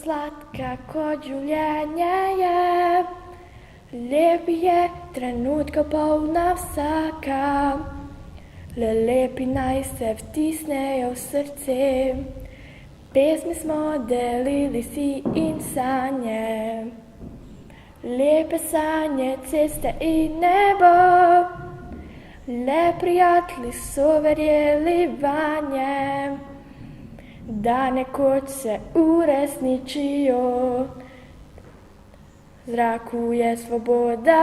sladka kot življenje je, lep je trenutka polna vsaka, le lepi naj se vtisnejo v srce. Pesmi smo delili si in sanje, lepe sanje, ceste in nebo, le prijatelji so verjeli vanje, da nekoč se uresničijo. V zraku je svoboda,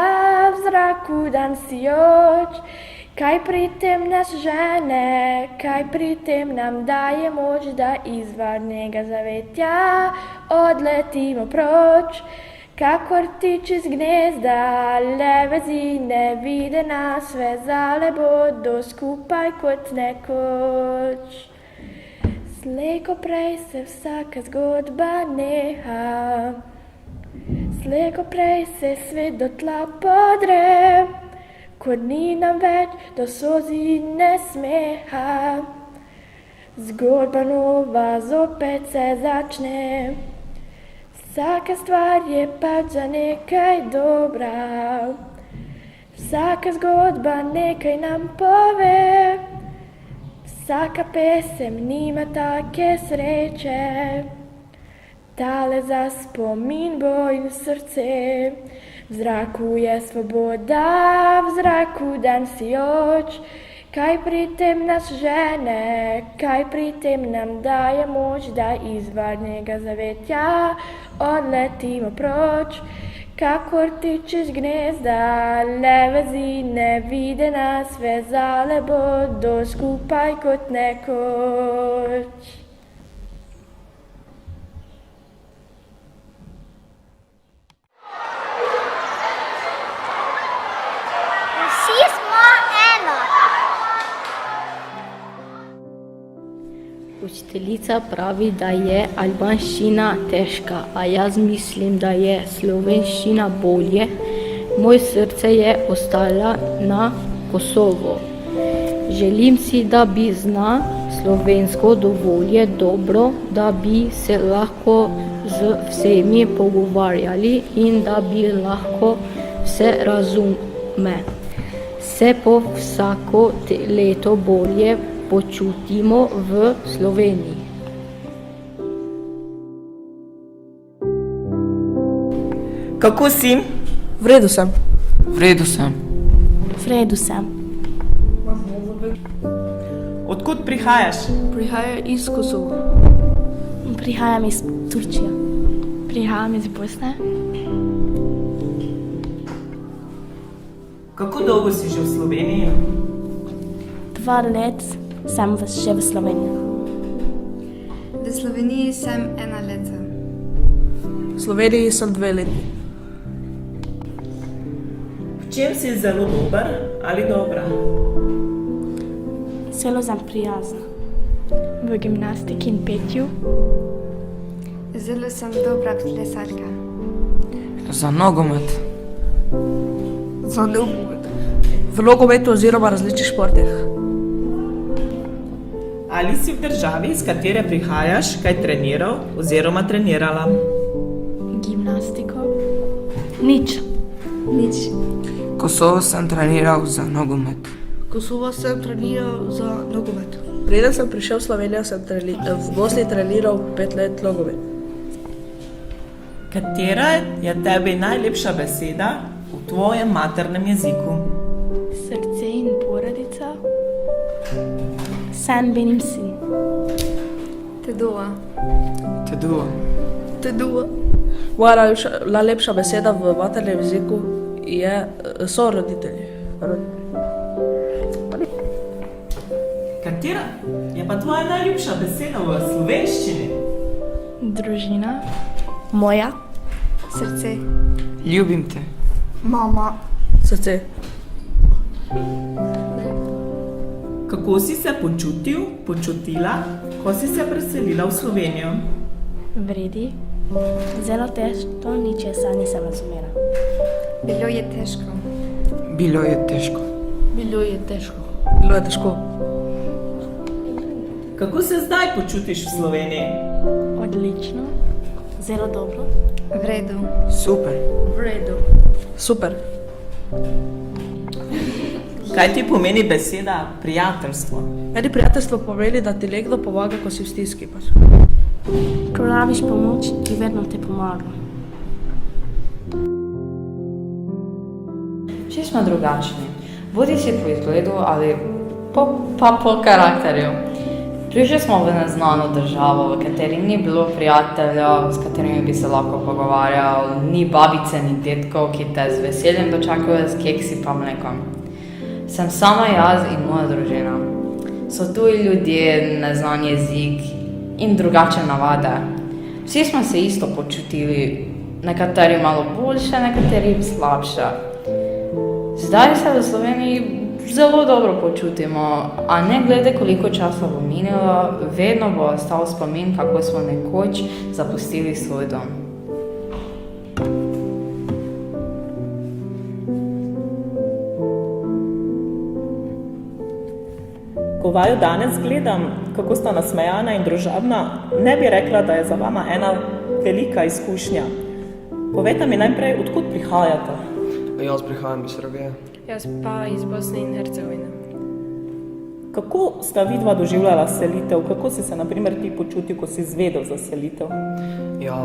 v zraku dan sijoč, kaj pri tem nas žene, kaj pri tem nam daje moč, da iz varnega zavetja odletimo proč. Kakor ptič iz gnezda, le vezi nevidena, svezale bodo skupaj kot nekoč. Slej ko prej se vsaka zgodba neha, slej ko prej se svet do tla podre, ko ni nam več do solzi ne smeha. Zgodba nova zopet se začne, vsaka stvar je pač za nekaj dobra, vsaka zgodba nekaj nam pove, vsaka pesem nima take sreče. Tale za spomin bo in srce, v zraku je svoboda, v zraku dan sijoč, kaj pri tem nas žene, kaj pri tem nam daje moč, da iz varnega zavetja odletimo proč. Kakor ptič iz gnezda, le vezi nevidena, svezale bodo skupaj kot nekoč. Učiteljica pravi, da je albanščina težka, a jaz mislim, da je slovenščina bolje. Moje srce je ostalo na Kosovo. Želim si, da bi zna slovensko dovolj dobro, da bi se lahko z vsemi pogovarjali in da bi lahko vse razume. Se po vsako leto bolje počutimo v Sloveniji. Kako si? V redu sem. V redu sem. V redu sem. Odkud prihajaš? Prihajam iz Kosova. Prihajam iz Turčije. Prihajam iz Bosne. Kako dolgo si že v Sloveniji? 2 let sem še v Sloveniji. V Sloveniji sem 1 leta. V Sloveniji sem 2 leti. V čem si zelo dober ali dobra? Zelo sem prijazna. V gimnastiki in petju. Zelo sem dobra plesalka. Za nogomet. Za nogomet. V nogometu oziroma različnih športih. Ali si v državi, iz katere prihajaš, kaj treniral oziroma trenirala? Gimnastiko. Nič. Kosovo sem treniral za nogomet. Kosovo sem treniral za nogomet. Preden sem prišel v Slovenijo, sem v Bosni treniral 5 let nogomet. Katera je tebi najlepša beseda v tvojem maternem jeziku? Srce in porodica. Sen benim sin. Tedoa. Teduo. Teduo. Moja najlepša beseda v maternem jeziku so roditelji. Katera je pa tvoja najljubša beseda v slovenščini? Družina. Moja. Srce. Ljubim te. Mama. Srce. Kako si se počutila, ko si se preselila v Slovenijo? Vredi. Zelo težko, ničesar nisem razumela. Bilo je težko. Bilo je težko. Bilo je težko. Bilo je težko. Kako se zdaj počutiš v Sloveniji? Odlično. Zelo dobro. V redu. Super. V redu. Super. Kaj ti pomeni beseda prijateljstvo? Meni prijateljstvo pomeni, da ti nekdo pomaga, ko si v stiski. Ko rabiš pomoč, ti vedno te pomaga. Vsi smo drugačni, bodi si po izgledu ali pa po karakterju. Prišli smo v neznano državo, v kateri ni bilo prijateljev, s katerimi bi se lahko pogovarjal, ni babice, ni detkov, ki te z veseljem dočakajo s keksi pa mlekom. Sem sama jaz in moja družina. So tuji ljudje, neznan jezik in drugačne navade. Vsi smo se isto počutili, nekateri malo boljše, nekateri slabše. Zdaj se v Sloveniji zelo dobro počutimo, a ne glede koliko časa bo minilo, vedno bo ostal spomin, kako smo nekoč zapustili svoj dom. Ko vaju danes gledam, kako sta nasmejana in družabna, ne bi rekla, da je za vama ena velika izkušnja. Povejte mi najprej, odkud prihajate? Jaz prihajam iz Srbije. Jaz pa iz Bosne in Hercegovine. Kako sta vidva doživljala selitev? Kako si se na primer ti počutil, ko si izvedel za selitev? Ja,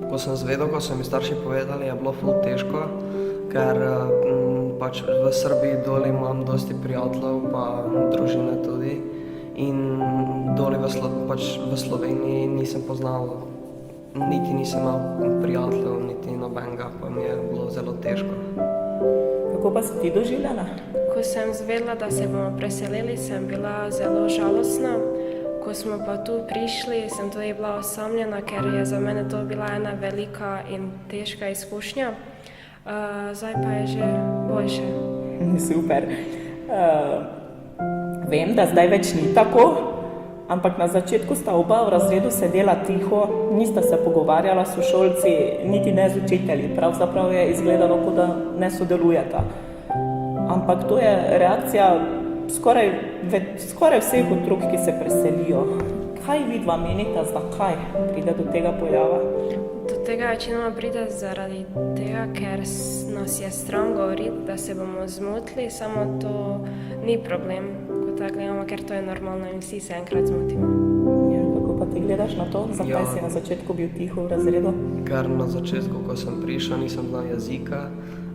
ko sem zvedel, ko so mi starši povedali, je bilo ful težko, ker pač v Srbiji doli imam dosti prijateljev, pa družine tudi. In doli v Sloveniji nisem poznal, niti nisem imel prijateljev, niti nobenega, pa mi je bilo zelo težko. Kako pa si ti doživljala? Ko sem zvedela, da se bomo preselili, sem bila zelo žalostna. Ko smo pa tu prišli, sem tudi bila osamljena, ker je za mene to bila ena velika in težka izkušnja. Zdaj pa je že boljše. Super. Vem, da zdaj več ni tako, ampak na začetku sta oba v razredu sedela tiho, nista se pogovarjala s sošolci, niti ne z učitelji. Pravzaprav je izgledalo, kot da ne sodelujeta. Ampak to je reakcija skoraj vseh otrok, ki se preselijo. Kaj vidva menita, zakaj pride do tega pojava? Do tega večinoma pride zaradi tega, ker nas je stran govoriti, da se bomo zmotili, samo to ni problem, ko tako gledamo, ker to je normalno in vsi se enkrat zmotimo. Ja, kako pa ti gledaš na to? Zakaj si na začetku bil tiho v razredu? Ker na začetku, ko sem prišel, nisem znal jezika,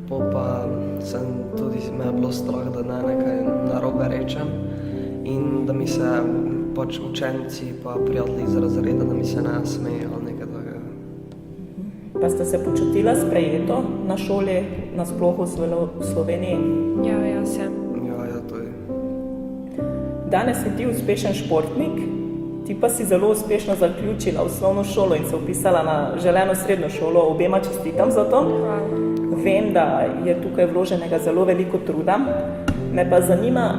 pa sem tudi me je bilo strah, da ne nekaj narobe rečem in da mi se pač učenci pa prijatelji iz razreda, da mi se ne smejo ali nekaj takega. Pa ste se počutila sprejeto na šoli, nasploh v Sloveniji? Ja, sem. Ja, tudi. Danes si ti uspešen športnik, ti pa si zelo uspešno zaključila osnovno šolo in se vpisala na želeno srednjo šolo. Obema čestitam za to. Hvala. Vem, da je tukaj vloženega zelo veliko truda. Me pa zanima,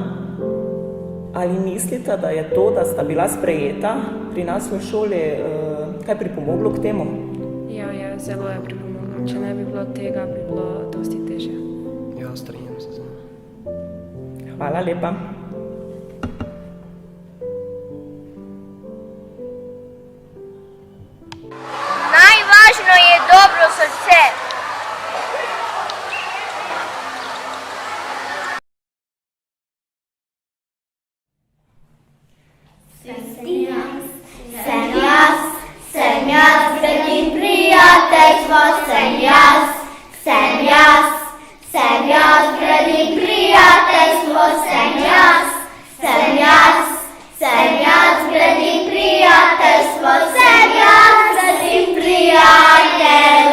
ali mislite, da je to, da sta bila sprejeta pri nas v šoli, kaj pripomoglo k temu? Ja, zelo je pripomoglo. Če ne bi bilo tega, bi bilo dosti težje. Ja, strinjam se z njim. Hvala lepa. Najvažno je dobro srce. Sem jaz, gradim prijateljstvo, sem jaz, gradim prijateljstvo, sem jaz, gradim prijateljstvo, sem jaz, gradim prijateljstvo.